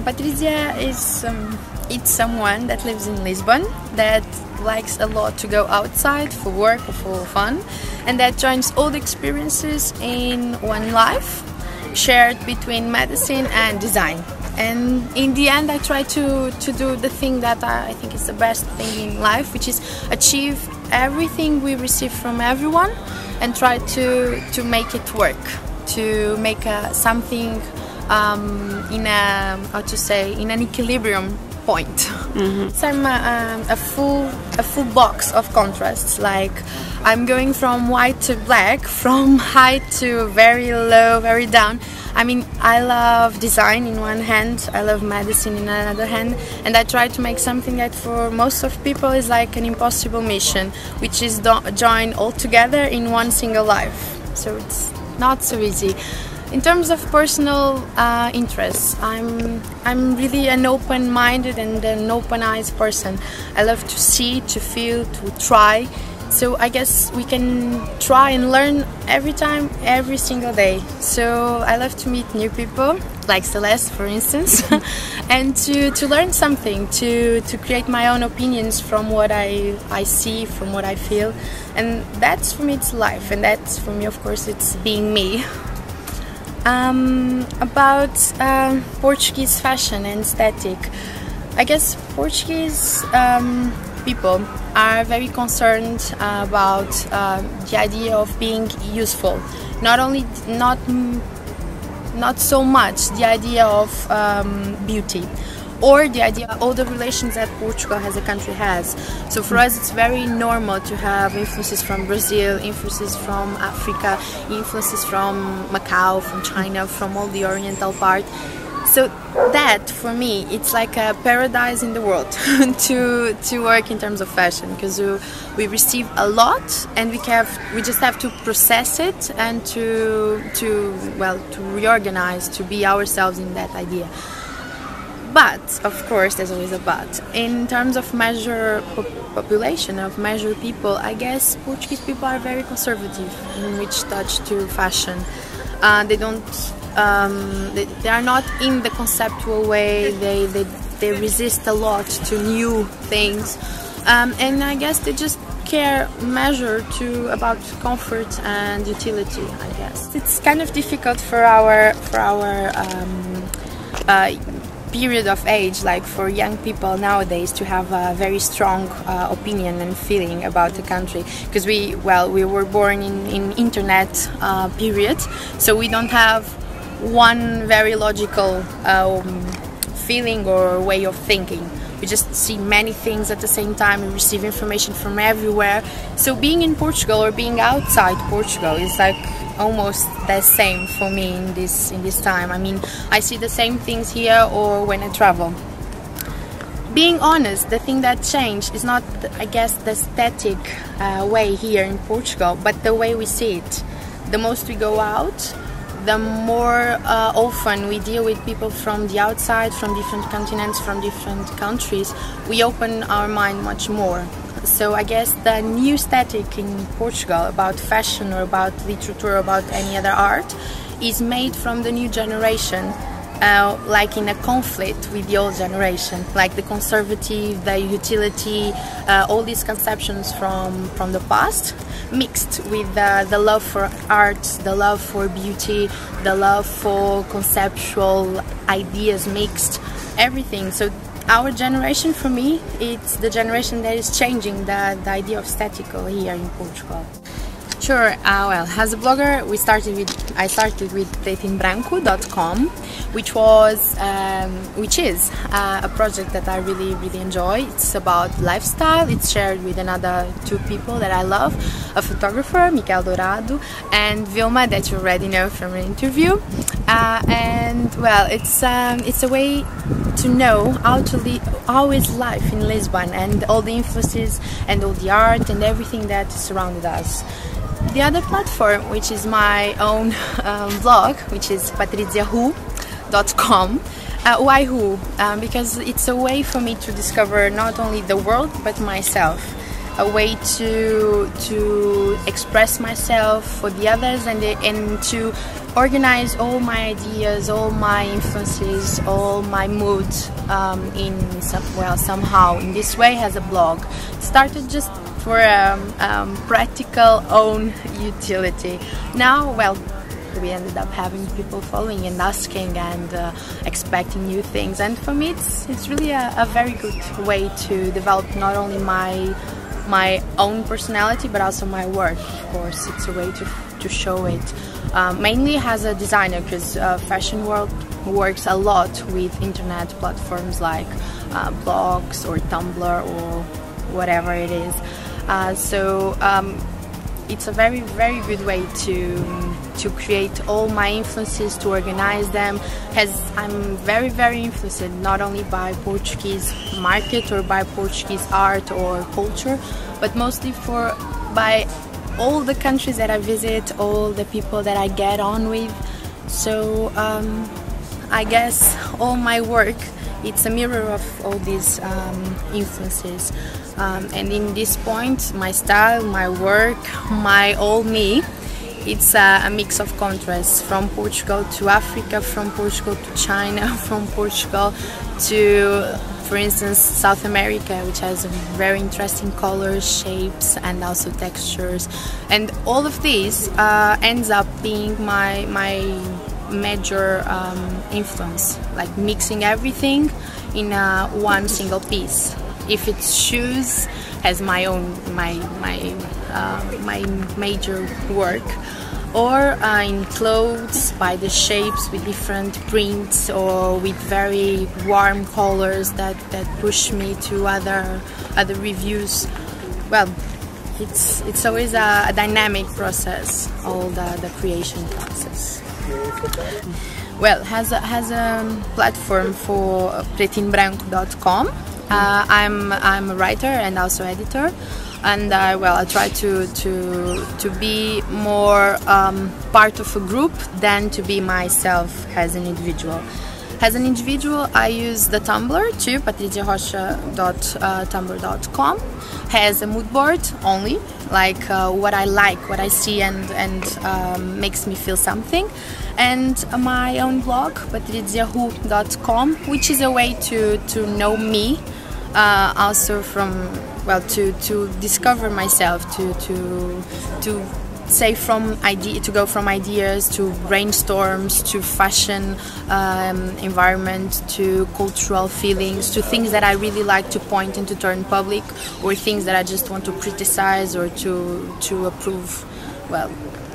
Patrizia is it's someone that lives in Lisbon, that likes a lot to go outside for work or for fun, and that joins all the experiences in one life, shared between medicine and design. And in the end, I try to do the thing that I think is the best thing in life, which is achieve everything we receive from everyone and try to make it work, to make something in a, how to say, in an equilibrium point. Mm-hmm. So I'm a full box of contrasts. Like I'm going from white to black, from high to very low, very down. I mean, I love design in one hand, I love medicine in another hand, and I try to make something that for most of people is like an impossible mission, which is join all together in one single life. So it's not so easy. In terms of personal interests, I'm really an open-minded and an open-eyed person. I love to see, to feel, to try. So I guess we can try and learn every time, every single day. So I love to meet new people, like Celeste for instance, and to learn something, to create my own opinions from what I see, from what I feel. And that's for me, it's life, and that's for me, of course, it's being me. About Portuguese fashion and aesthetic, I guess Portuguese people are very concerned about the idea of being useful. Not so much the idea of beauty, or the idea, all the relations that Portugal as a country has. So for us it's very normal to have influences from Brazil, influences from Africa, influences from Macau, from China, from all the oriental part. So that, for me, it's like a paradise in the world to work in terms of fashion, because we receive a lot and we just have to process it and to reorganize, to be ourselves in that idea. But, of course, there's always a but. In terms of measure population, of measure people, I guess Portuguese people are very conservative in which touch to fashion. They don't. They are not in the conceptual way. They resist a lot to new things, and I guess they just measure about comfort and utility. I guess it's kind of difficult for our period of age, like for young people nowadays, to have a very strong opinion and feeling about the country, because we were born in internet period, so we don't have one very logical feeling or way of thinking. We just see many things at the same time, we receive information from everywhere. So being in Portugal or being outside Portugal is like almost the same for me in this time. I mean, I see the same things here or when I travel. Being honest, the thing that changed is not, I guess, the aesthetic way here in Portugal, but the way we see it. The most we go out, the more often we deal with people from the outside, from different continents, from different countries, we open our mind much more. So I guess the new aesthetic in Portugal about fashion or about literature or about any other art is made from the new generation, like in a conflict with the old generation, like the conservative, the utility, all these conceptions from the past, mixed with the love for art, the love for beauty, the love for conceptual ideas mixed, everything. So our generation, for me, it's the generation that is changing the idea of aesthetical here in Portugal. Sure, well, as a blogger, I started with pretoembranco.com, which is a project that I really enjoy. It's about lifestyle. It's shared with another two people that I love, a photographer, Miquel Dourado, and Vilma, that you already know from an interview. And well, it's a way to know how is life in Lisbon and all the influences and all the art and everything that surrounded us. The other platform, which is my own blog, which is patriziarocha.com. Why who? Because it's a way for me to discover not only the world but myself. A way to express myself for the others, and to organize all my ideas, all my influences, all my moods somehow in this way as a blog. It started just for practical own utility. Now, well, we ended up having people following and asking and expecting new things, and for me it's really a very good way to develop not only my own personality but also my work. Of course, it's a way to show it, mainly as a designer, because fashion world works a lot with internet platforms like blogs or Tumblr or whatever it is. So it's a very good way to create all my influences, to organize them, as I'm very influenced not only by Portuguese market or by Portuguese art or culture, but mostly by all the countries that I visit, all the people that I get on with. So I guess all my work, it's a mirror of all these influences, and in this point, my style, my work, my all me, it's a mix of contrasts, from Portugal to Africa, from Portugal to China, from Portugal to, for instance, South America, which has very interesting colors, shapes, and also textures, and all of these ends up being my major influence, like mixing everything in one single piece. If it's shoes, as my major work, or in clothes, by the shapes with different prints or with very warm colors that push me to other reviews. Well, it's always a dynamic process, all the creation process. Well, has a platform for pretinbranco.com. I'm a writer and also editor, and well, I try to be more part of a group than to be myself as an individual. As an individual, I use the Tumblr too, patriziarocha.tumblr.com. Has a mood board only, like what I like, what I see, and makes me feel something. And my own blog, patriziarocha.com, which is a way to know me, also from, well, to discover myself, to say to go from ideas to brainstorms, to fashion environment, to cultural feelings, to things that I really like to point and to turn public, or things that I just want to criticize or to approve. Well,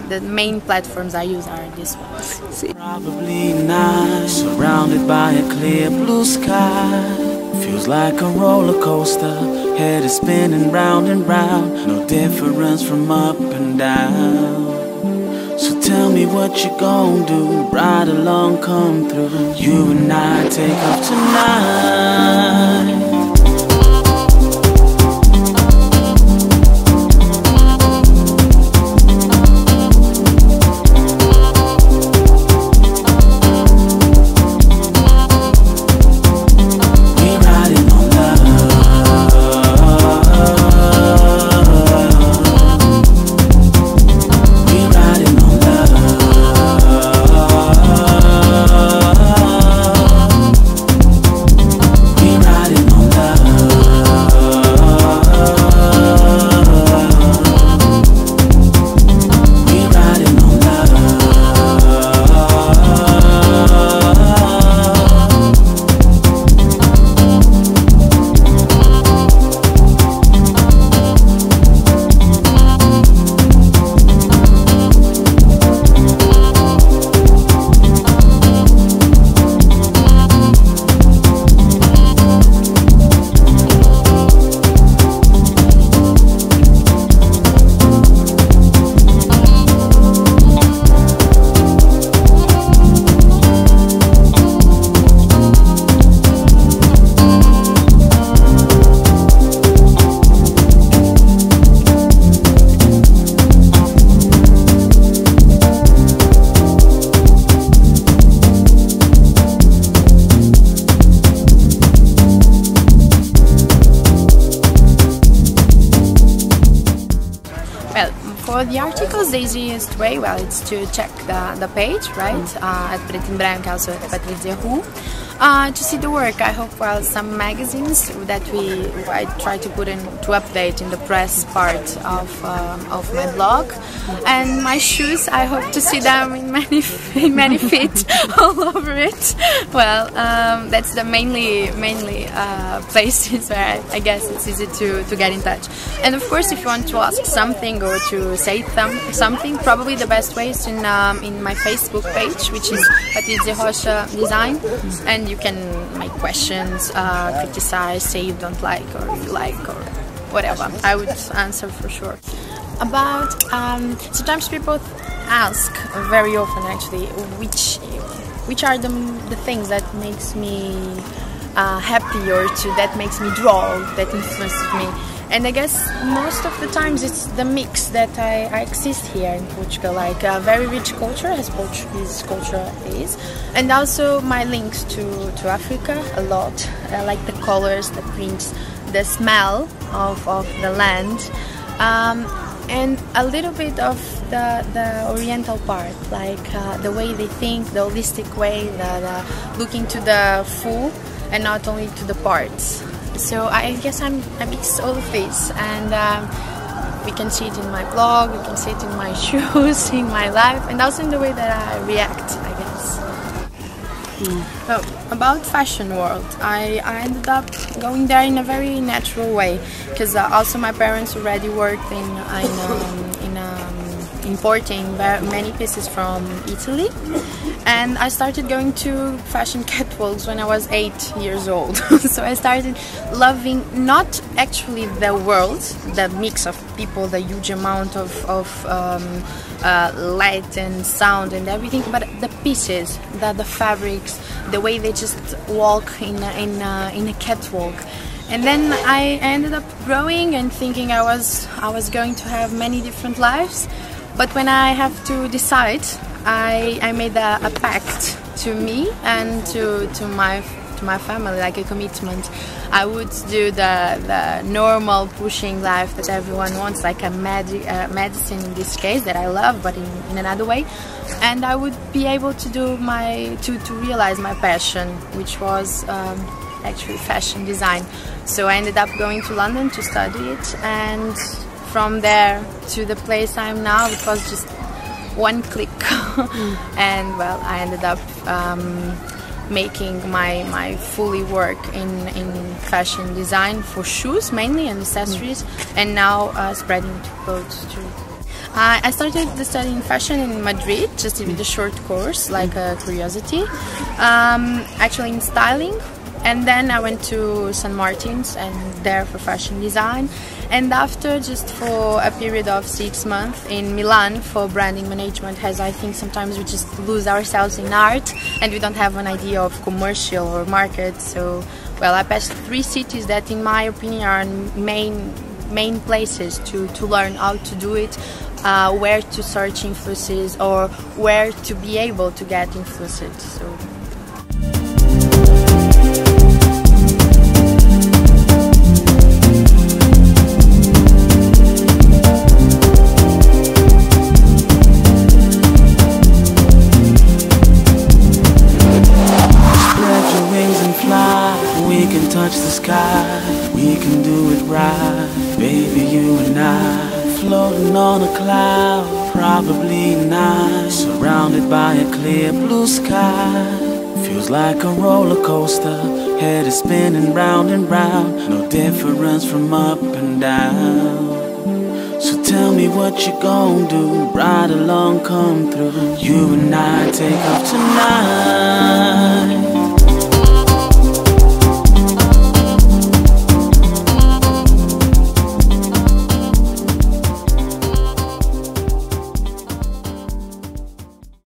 the main platforms I use are these ones. Probably not, surrounded by a clear blue sky. Feels like a roller coaster, head is spinning round and round. No difference from up and down. So tell me what you gon' do, ride along, come through. You and I take off tonight. Riding on For the articles, the easiest way, well, it's to check the page, right, at Lbn Jan, also at Patrizia Rocha, to see the work. I hope, well, some magazines that I try to put in to update in the press part of my blog, and my shoes. I hope to see them in many feet all over it. Well, that's the mainly places where I guess it's easy to get in touch. And of course, if you want to ask something or to say something, probably the best way is in my Facebook page, which is Patrizia Rocha Design, and you can make questions, criticize, say you don't like or you like or whatever. I would answer for sure. About sometimes people ask very often actually which are the things that makes me happy or that makes me draw, that influences me. And I guess most of the times it's the mix that I exist here in Portugal, like a very rich culture, as Portuguese culture is, and also my links to Africa a lot, like the colors, the prints, the smell of the land, and a little bit of the oriental part, like the way they think, the holistic way, the looking to the full and not only to the parts. So I guess I mix all of this, and we can see it in my blog, we can see it in my shoes, in my life, and also in the way that I react, I guess. Oh, about fashion world, I ended up going there in a very natural way, because also my parents already worked in importing many pieces from Italy, and I started going to fashion catwalks when I was 8 years old. So I started loving not actually the world, the mix of people, the huge amount of light and sound and everything, but the pieces, the fabrics, the way they just walk in a catwalk. And then I ended up growing and thinking I was going to have many different lives. But when I have to decide, I made a pact to me and to my family, like a commitment. I would do the normal pushing life that everyone wants, like a medicine in this case that I love, but in another way. And I would be able to do to realize my passion, which was actually fashion design. So I ended up going to London to study it, and from there to the place I am now, it was just one click. And well, I ended up making my fully work in fashion design for shoes mainly and accessories, and now spreading to clothes too. I started studying fashion in Madrid, just with a short course, like a curiosity, actually in styling. And then I went to St. Martin's and there for fashion design, and after just for a period of 6 months in Milan for branding management, as I think sometimes we just lose ourselves in art and we don't have an idea of commercial or market. So well, I passed 3 cities that in my opinion are main places to learn how to do it, where to search influences or where to be able to get influenced. So touch the sky, we can do it right. Baby, you and I, floating on a cloud, probably night, surrounded by a clear blue sky. Feels like a roller coaster, head is spinning round and round, no difference from up and down. So tell me what you gon' do, ride along, come through. You and I take off tonight.